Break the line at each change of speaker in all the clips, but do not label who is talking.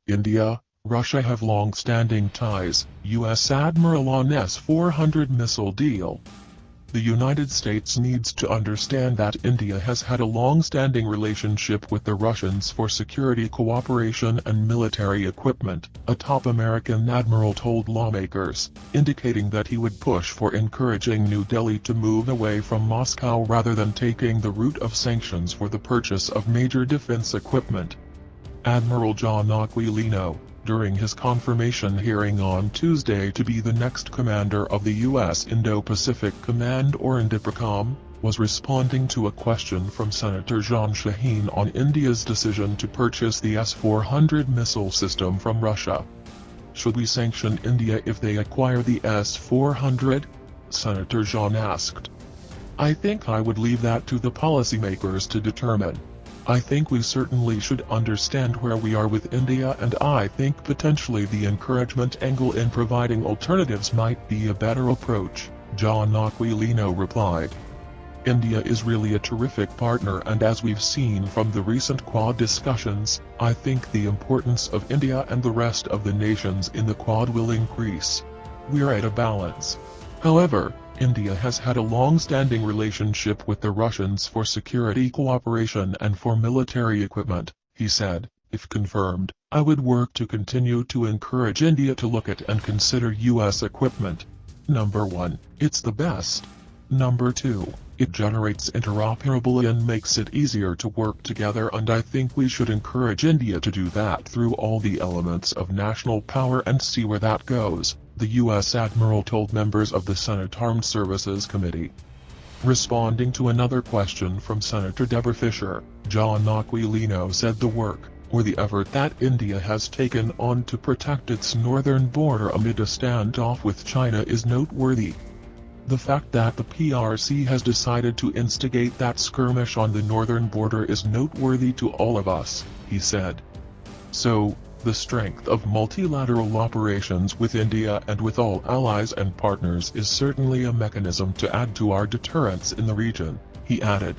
India, Russia have long-standing ties, U.S. Admiral on S-400 missile deal. The United States needs to understand that India has had a long-standing relationship with the Russians for security cooperation and military equipment, a top American admiral told lawmakers, indicating that he would push for encouraging New Delhi to move away from Moscow rather than taking the route of sanctions for the purchase of major defense equipment. Admiral John Aquilino, during his confirmation hearing on Tuesday to be the next commander of the U.S. Indo-Pacific Command or INDOPACOM, was responding to a question from Senator John Shaheen on India's decision to purchase the S-400 missile system from Russia. Should we sanction India if they acquire the S-400? Senator John asked. I think I would leave that to the policymakers to determine. I think we certainly should understand where we are with India, and I think potentially the encouragement angle in providing alternatives might be a better approach, John Aquilino replied. India is really a terrific partner, and as we've seen from the recent Quad discussions, I think the importance of India and the rest of the nations in the Quad will increase. We're at a balance. However, India has had a long-standing relationship with the Russians for security cooperation and for military equipment, he said. If confirmed, I would work to continue to encourage India to look at and consider U.S. equipment. Number 1, it's the best. Number 2, it generates interoperability and makes it easier to work together, and I think we should encourage India to do that through all the elements of national power and see where that goes, the U.S. Admiral told members of the Senate Armed Services Committee. Responding to another question from Senator Deborah Fisher, John Aquilino said the work, or the effort that India has taken on to protect its northern border amid a standoff with China is noteworthy. The fact that the PRC has decided to instigate that skirmish on the northern border is noteworthy to all of us, he said. So, the strength of multilateral operations with India and with all allies and partners is certainly a mechanism to add to our deterrence in the region, he added.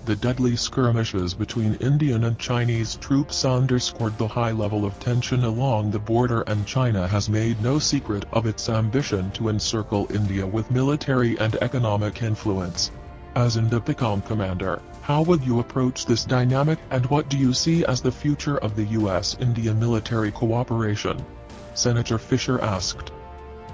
The deadly skirmishes between Indian and Chinese troops underscored the high level of tension along the border, and China has made no secret of its ambition to encircle India with military and economic influence. As INDOPACOM commander, how would you approach this dynamic, and what do you see as the future of the U.S.-India military cooperation? Senator Fisher asked.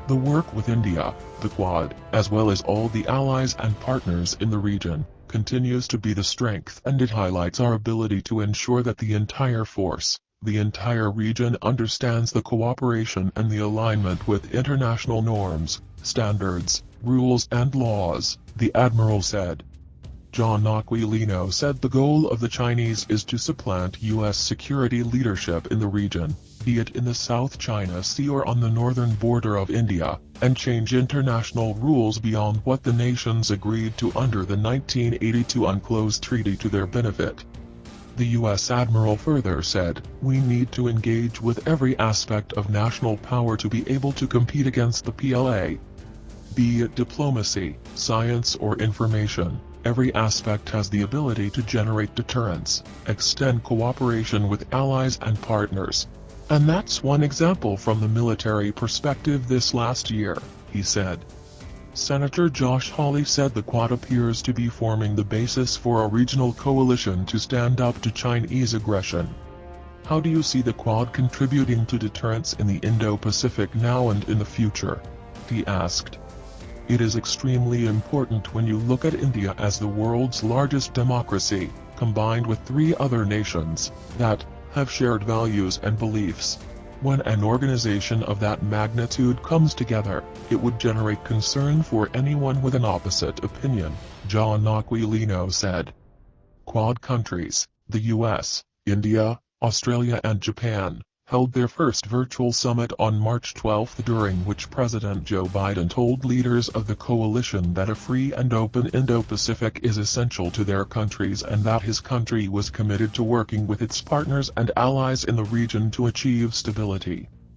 The work with India, the Quad, as well as all the allies and partners in the region, continues to be the strength, and it highlights our ability to ensure that the entire force, the entire region understands the cooperation and the alignment with international norms, standards, rules and laws, the Admiral said. John Aquilino said the goal of the Chinese is to supplant U.S. security leadership in the region, be it in the South China Sea or on the northern border of India, and change international rules beyond what the nations agreed to under the 1982 UNCLOS Treaty to their benefit. The U.S. Admiral further said, we need to engage with every aspect of national power to be able to compete against the PLA. Be it diplomacy, science or information, every aspect has the ability to generate deterrence, extend cooperation with allies and partners. And that's one example from the military perspective this last year, he said. Senator Josh Hawley said the Quad appears to be forming the basis for a regional coalition to stand up to Chinese aggression. How do you see the Quad contributing to deterrence in the Indo-Pacific now and in the future? He asked. It is extremely important when you look at India as the world's largest democracy, combined with 3 other nations that have shared values and beliefs. When an organization of that magnitude comes together, it would generate concern for anyone with an opposite opinion, John Aquilino said. Quad countries, the US, India, Australia and Japan, held their first virtual summit on March 12, during which President Joe Biden told leaders of the coalition that a free and open Indo-Pacific is essential to their countries and that his country was committed to working with its partners and allies in the region to achieve stability.